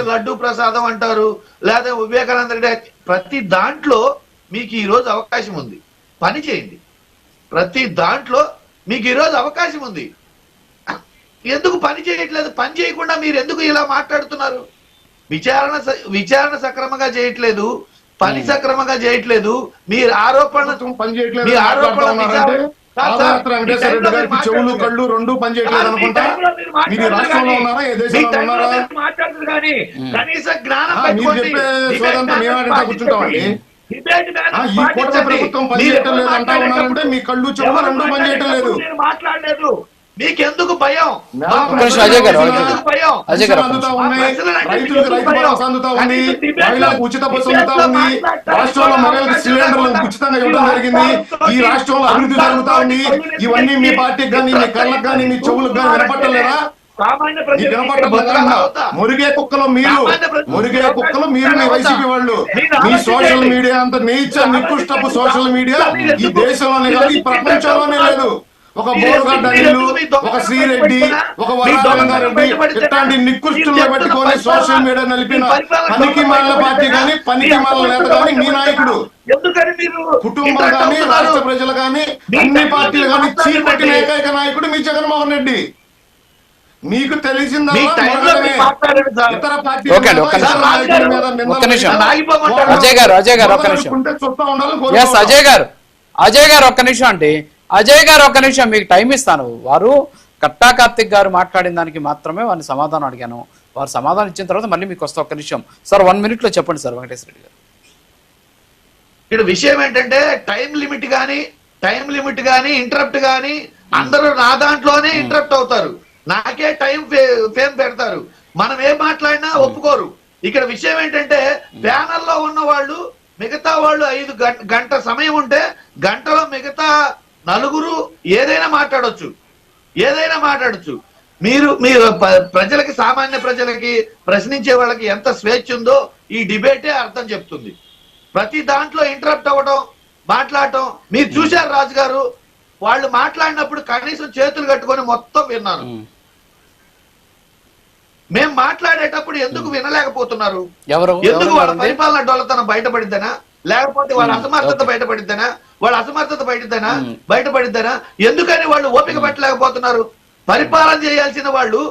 లడ్డు ప్రసాదం అంటారు, లేదా వివేకానంద రెడ్డి. ప్రతి దాంట్లో మీకు ఈ రోజు అవకాశం ఉంది, పని చేయండి. ప్రతి దాంట్లో మీకు ఈ రోజు అవకాశం ఉంది. ఎందుకు పని చేయట్లేదు? పని చేయకుండా మీరు ఎందుకు ఇలా మాట్లాడుతున్నారు? విచారణ సక్రమంగా చేయట్లేదు, పని సక్రమంగా చేయట్లేదు. మీరు ఆరోపణలు పని చేయట్లేదు. చెవులు కళ్ళు రెండు పని చేయట్లేదు అనుకుంటా. మీరు రాష్ట్రంలో ఉన్నారా, ఏ దేశంలో ఉన్నారా? మాట్లాడదు కానీ కనీస జ్ఞానం మీరు చెప్పే సోదంతా మేమంతా కూర్చుంటామండి. ఈ కూటమి ప్రభుత్వం పని చేయటం లేదు అంటా ఉన్నారంటే మీ కళ్ళు చెవులు రెండు పని చేయటం లేదు. మాట్లాడలేదు. మీకెందుకు భయం? అందుతా ఉన్నాయి, రైతులకు రైతు భరోసా అందుతా ఉంది, మహిళలకు ఉచిత బస్సు అందుతా ఉంది, రాష్ట్రంలో మహిళలకు సిలిండర్లు ఉచితంగా ఇవ్వడం జరిగింది, ఈ రాష్ట్రంలో అభివృద్ధి జరుగుతా ఉంది. ఇవన్నీ మీ పార్టీకి కానీ మీ కళ్ళకు కానీ మీ చెవులకు కానీ వినపట్టలేదా? మురిగే కుక్కలు మీరు, మీ వైసీపీ వాళ్ళు. మీ సోషల్ మీడియా అంత నీచ నికృష్టపు సోషల్ మీడియా ఈ దేశంలోనే కాదు ఈ ప్రపంచంలోనే లేదు. ఒక బోరుగడ్డ నీళ్లు, ఒక శ్రీరెడ్డి, ఒక వరదారెడ్డి ఇట్లాంటి నికృష్టుల్లో పెట్టుకొని సోషల్ మీడియా నలిపిన పనికి మాల పార్టీ కానీ పనికి మాల నేత కానీ మీ నాయకుడు. కుటుంబం కానీ రాష్ట్ర ప్రజలు కానీ అన్ని పార్టీలు కానీ చీకొట్టిన ఏకైక నాయకుడు మీ జగన్మోహన్ రెడ్డి. మీకు తెలిసిందా? ఇతర పార్టీ అజయ్ గారు ఒక్క నిమిషం అండి. అజయ్ గారు ఒక్క నిమిషం మీకు టైం ఇస్తాను. వారు కట్టా కార్తిక్ గారు మాట్లాడిన దానికి మాత్రమే వారిని సమాధానం అడిగాను. వారు సమాధానం ఇచ్చిన తర్వాత మళ్ళీ మీకు వస్తే ఒక్క నిమిషం సార్ 1 minute లో చెప్పండి సార్ వెంకటేశ్వర రెడ్డి గారు. ఇక్కడ విషయం ఏంటంటే టైం లిమిట్ గానీ ఇంటరప్ట్ గానీ అందరూ నా దాంట్లోనే ఇంటరప్ట్ అవుతారు. నాకే టైం ఫేమ్ పెడతారు. మనం ఏం మాట్లాడినా ఒప్పుకోరు. ఇక్కడ విషయం ఏంటంటే ప్యానల్లో ఉన్న వాళ్ళు మిగతా వాళ్ళు 5 గంట సమయం ఉంటే గంటలో మిగతా నలుగురు ఏదైనా మాట్లాడొచ్చు. మీరు ప్రజలకి, సామాన్య ప్రజలకి, ప్రశ్నించే వాళ్ళకి ఎంత స్వేచ్ఛ ఉందో ఈ డిబేటే అర్థం చెప్తుంది. ప్రతి దాంట్లో ఇంటరప్ట్ అవ్వడం, మాట్లాడటం మీరు చూశారు. రాజు గారు వాళ్ళు మాట్లాడినప్పుడు కనీసం చేతులు కట్టుకొని మొత్తం విన్నాను. మేము మాట్లాడేటప్పుడు ఎందుకు వినలేకపోతున్నారు? ఎందుకు వాళ్ళ పరిపాలన డొల్లతనం బయటపడిద్దనా, లేకపోతే వాళ్ళ అసమర్థత బయటపడిద్దనా? ఎందుకని వాళ్ళు ఓపిక పట్టలేకపోతున్నారు? పరిపాలన చేయాల్సిన వాళ్ళు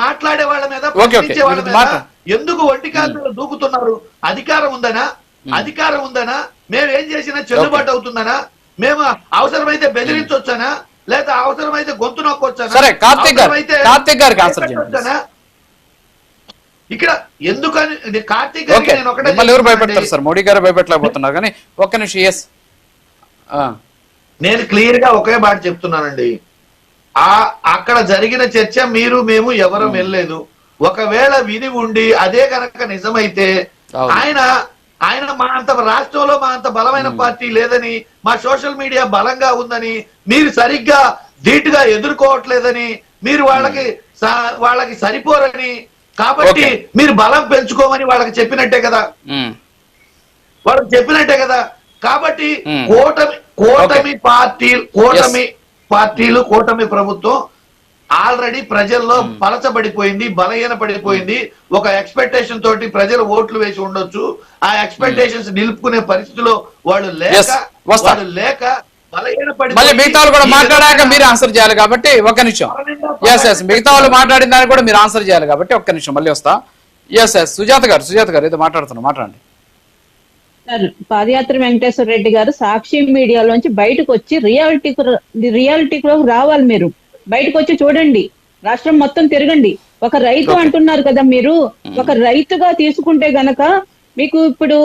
మాట్లాడే వాళ్ళ మీద, ప్రశ్నించే వాళ్ళ మీద ఎందుకు ఒంటికాలు దూకుతున్నారు? అధికారం ఉందనా? మేమేం చేసినా చెల్లుబాటు అవుతుందనా? మేము అవసరమైతే బెదిరించొచ్చానా, లేదా అవసరమైతే గొంతు నొక్కొచ్చానా? ఇక్కడ ఎందుకని కార్తీక్ గారికి నేను ఒకటే భయపెడతారు సార్, మోడీ గారు భయపెట్టలేకపోతున్నారు. కానీ ఒక్క నిమిషం, నేను క్లియర్ గా ఒకే మాట చెప్తున్నానండి. అక్కడ జరిగిన చర్చ మీరు మేము ఎవరం వెళ్ళలేదు. ఒకవేళ విని ఉండి అదే కనుక నిజమైతే ఆయన మా అంత రాష్ట్రంలో మా అంత బలమైన పార్టీ లేదని, మా సోషల్ మీడియా బలంగా ఉందని, మీరు సరిగ్గా ధీటుగా ఎదుర్కోవట్లేదని, మీరు వాళ్ళకి సరిపోరని, కాబట్టి మీరు బలం పెంచుకోమని వాళ్ళకి చెప్పినట్టే కదా. కాబట్టి కూటమి ప్రభుత్వం ఆల్రెడీ ప్రజల్లో పలచబడిపోయింది, బలహీనపడిపోయింది. ఒక ఎక్స్పెక్టేషన్ తోటి ప్రజలు ఓట్లు వేసి ఉండొచ్చు. ఆ ఎక్స్పెక్టేషన్స్ నిలుపుకునే పరిస్థితిలో వాళ్ళు లేక మళ్ళీ మిగతా వాళ్ళు కూడా మాట్లాడాక మీరు ఆన్సర్ చేయాలి కాబట్టి ఒక్క నిమిషం. మిగతా వాళ్ళు మాట్లాడిన దాన్ని కూడా మీరు ఆన్సర్ చేయాలి కాబట్టి ఒక్క నిమిషం మళ్ళీ వస్తా. సుజాత గారు ఏదో మాట్లాడండి. పాదయాత్ర వెంకటేశ్వర రెడ్డి గారు సాక్షి మీడియాలోంచి బయటకు వచ్చి రియాలిటీలో రావాలి. మీరు బయటకు వచ్చి చూడండి, రాష్ట్రం మొత్తం తిరగండి. ఒక రైతు అంటున్నారు కదా, మీరు ఒక రైతుగా తీసుకుంటే గనక మీకు ఇప్పుడు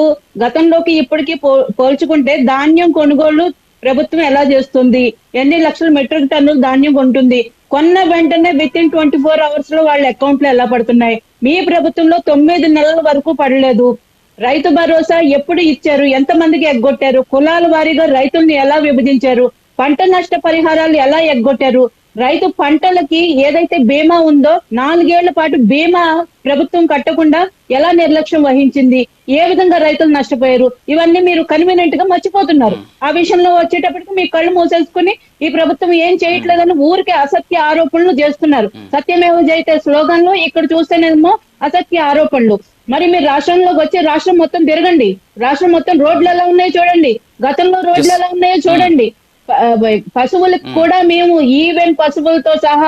గతంలోకి ఇప్పటికీ పోల్చుకుంటే ధాన్యం కొనుగోళ్లు ప్రభుత్వం ఎలా చేస్తుంది, ఎన్ని లక్షల మెట్రిక్ టన్నులు ధాన్యం కొంటుంది, కొన్న వెంటనే విత్ ఇన్ 24 hours లో వాళ్ళ అకౌంట్ లో ఎలా పడుతున్నాయి? మీ ప్రభుత్వంలో 9 నెలల వరకు పడలేదు. రైతు భరోసా ఎప్పుడు ఇచ్చారు? ఎంతమందికి ఎగ్గొట్టారు? కులాల వారీగా రైతుల్ని ఎలా విభజించారు? పంట నష్ట పరిహారాలు ఎలా ఎగ్గొట్టారు? రైతు పంటలకి ఏదైతే బీమా ఉందో 4 ఏళ్ల పాటు బీమా ప్రభుత్వం కట్టకుండా ఎలా నిర్లక్ష్యం వహించింది, ఏ విధంగా రైతులు నష్టపోయారు, ఇవన్నీ మీరు కన్వీనియంట్ గా మర్చిపోతున్నారు. ఆ విషయంలో వచ్చేటప్పటికి మీ కళ్ళు మూసేసుకుని ఈ ప్రభుత్వం ఏం చేయట్లేదని ఊరికే అసత్య ఆరోపణలు చేస్తున్నారు. సత్యమేవ జయతే స్లోగన్లు, ఇక్కడ చూస్తేనేమో అసత్య ఆరోపణలు. మరి మీరు రాష్ట్రంలోకి వచ్చి రాష్ట్రం మొత్తం తిరగండి, రాష్ట్రం మొత్తం రోడ్లు ఎలా ఉన్నాయో చూడండి, గతంలో రోడ్లు ఎలా ఉన్నాయో చూడండి. పశువులకు కూడా మేము ఈవెన్ పశువులతో సహా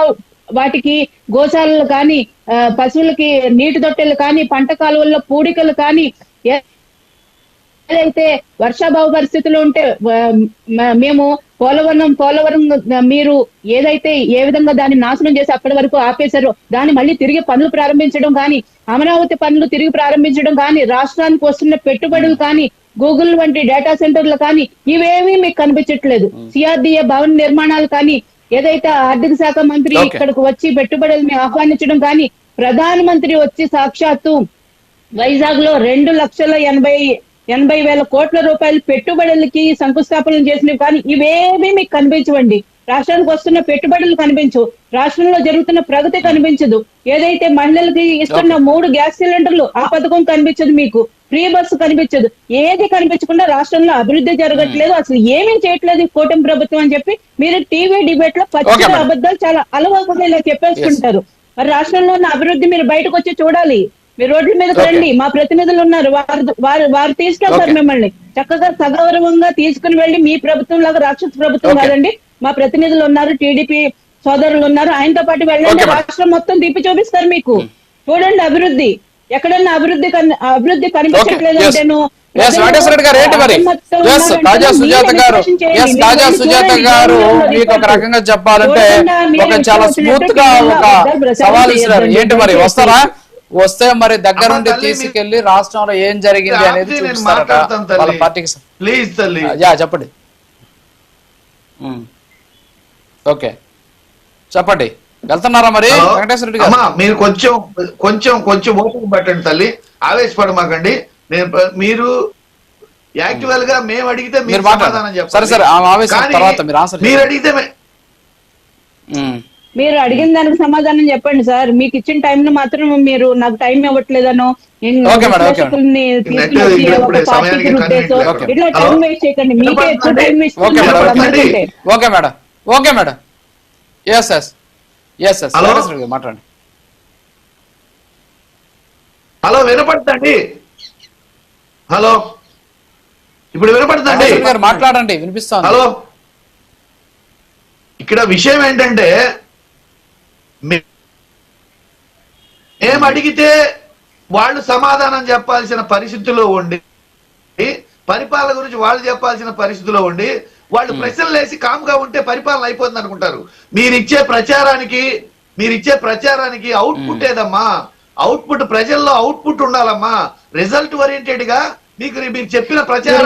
వాటికి గోశాలలు కానీ, పశువులకి నీటి తొట్టెలు కానీ, పంట కాలువల్లో పూడికలు కానీ, ఏదైతే వర్షాభావ పరిస్థితులు ఉంటే మేము పోలవరం మీరు ఏదైతే ఏ విధంగా దాన్ని నాశనం చేసి అప్పటి వరకు ఆపేశారో దాన్ని మళ్ళీ తిరిగి పనులు ప్రారంభించడం కానీ, అమరావతి పనులు తిరిగి ప్రారంభించడం కానీ, రాష్ట్రానికి వస్తున్న పెట్టుబడులు కానీ, గూగుల్ వంటి డేటా సెంటర్లు కానీ ఇవేమీ మీకు కనిపించట్లేదు. సిఆర్డిఏ భవన నిర్మాణాలు కానీ, ఏదైతే ఆర్థిక శాఖ మంత్రి ఇక్కడికి వచ్చి పెట్టుబడుల్ని ఆహ్వానించడం కానీ, ప్రధానమంత్రి వచ్చి సాక్షాత్తు వైజాగ్ లో 2,80,000 కోట్ల రూపాయల పెట్టుబడులకి శంకుస్థాపన చేసినవి కానీ ఇవేమీ మీకు కనిపించవండి. రాష్ట్రానికి వస్తున్న పెట్టుబడులు కనిపించవు, రాష్ట్రంలో జరుగుతున్న ప్రగతి కనిపించదు. ఏదైతే మహిళలకి ఇస్తున్న 3 గ్యాస్ సిలిండర్లు ఆ పథకం కనిపించదు, మీకు ఫ్రీ బస్సు కనిపించదు, ఏది కనిపించకుండా రాష్ట్రంలో అభివృద్ధి జరగట్లేదు, అసలు ఏమీ చేయట్లేదు ఈ కూటమి ప్రభుత్వం అని చెప్పి మీరు టీవీ డిబేట్ లో పచ్చి అబద్ధాలు చాలా అలవాటుగా ఇలా చెప్పేసుకుంటారు. మరి రాష్ట్రంలో ఉన్న అభివృద్ధి మీరు బయటకు వచ్చి చూడాలి, మీరు రోడ్ల మీదకి రండి, మా ప్రతినిధులు ఉన్నారు, వారు తీసుకెళ్తారు మిమ్మల్ని చక్కగా సగౌరవంగా తీసుకుని వెళ్ళి. మీ ప్రభుత్వం లాగా రాక్షస ప్రభుత్వం కాదండి, మా ప్రతినిధులు ఉన్నారు, టీడీపీ సోదరులు ఉన్నారు, ఆయనతో పాటు వెళ్ళండి, రాష్ట్రం మొత్తం తిప్పి చూపిస్తారు మీకు. చూడండి అభివృద్ధి, ఎక్కడన్నా అభివృద్ధి కనిపించట్లేదు అంటేను తాజా సుజాత గారు మీకు ఒక రకంగా చెప్పాలంటే ఒక చాలా స్మూత్ గా ఒక సవాల్ ఇస్తున్నారు. ఏంటి మరి వస్తారా? వస్తే మరి దగ్గరుండి తీసుకెళ్లి రాష్ట్రంలో ఏం జరిగింది అనేది చూపిస్తారట వాళ్ళ పార్టీకి. ప్లీజ్ తల్లి చెప్పండి. ఓకే చెప్పండి, వెళ్తున్నారా మరి వెంకటేశ్వర రెడ్డి గారు? మీరు కొంచెం ఓపిక పట్టండి తల్లి, ఆవేశపడమాకండి. మీరు యాక్చువల్ గా మేము అడిగితే మీరు సమాధానం చెప్పాలి, మీరు అడిగితే మీరు అడిగిన దానికి సమాధానం చెప్పండి సార్. మీకు ఇచ్చిన టైం ను మాత్రం మీరు నాకు టైం ఇవ్వట్లేదనో ఇట్లా టైం వేస్ట్ చేయకండి, మీకే ఎక్కువ time waste. Okay madam, okay madam, మాట్లాడండి. హలో వినపడుతుందండి? హలో ఇప్పుడు వినపడుతుందండి? మాట్లాడండి, వినిపిస్తాను. హలో, ఇక్కడ విషయం ఏంటంటే ఏం అడిగితే వాళ్ళు సమాధానం చెప్పాల్సిన పరిస్థితిలో ఉండి, పరిపాలన గురించి వాళ్ళు చెప్పాల్సిన పరిస్థితిలో ఉండి, వాళ్ళు ప్రశ్నలు వేసి కామ్గా ఉంటే పరిపాలన అయిపోతుంది అనుకుంటారు. మీరిచ్చే ప్రచారానికి అవుట్పుట్ ఏదమ్మా? అవుట్పుట్ ప్రజల్లో అవుట్పుట్ ఉండాలమ్మా. రిజల్ట్ ఓరియంటెడ్ గా మీరు చెప్పిన ప్రచారం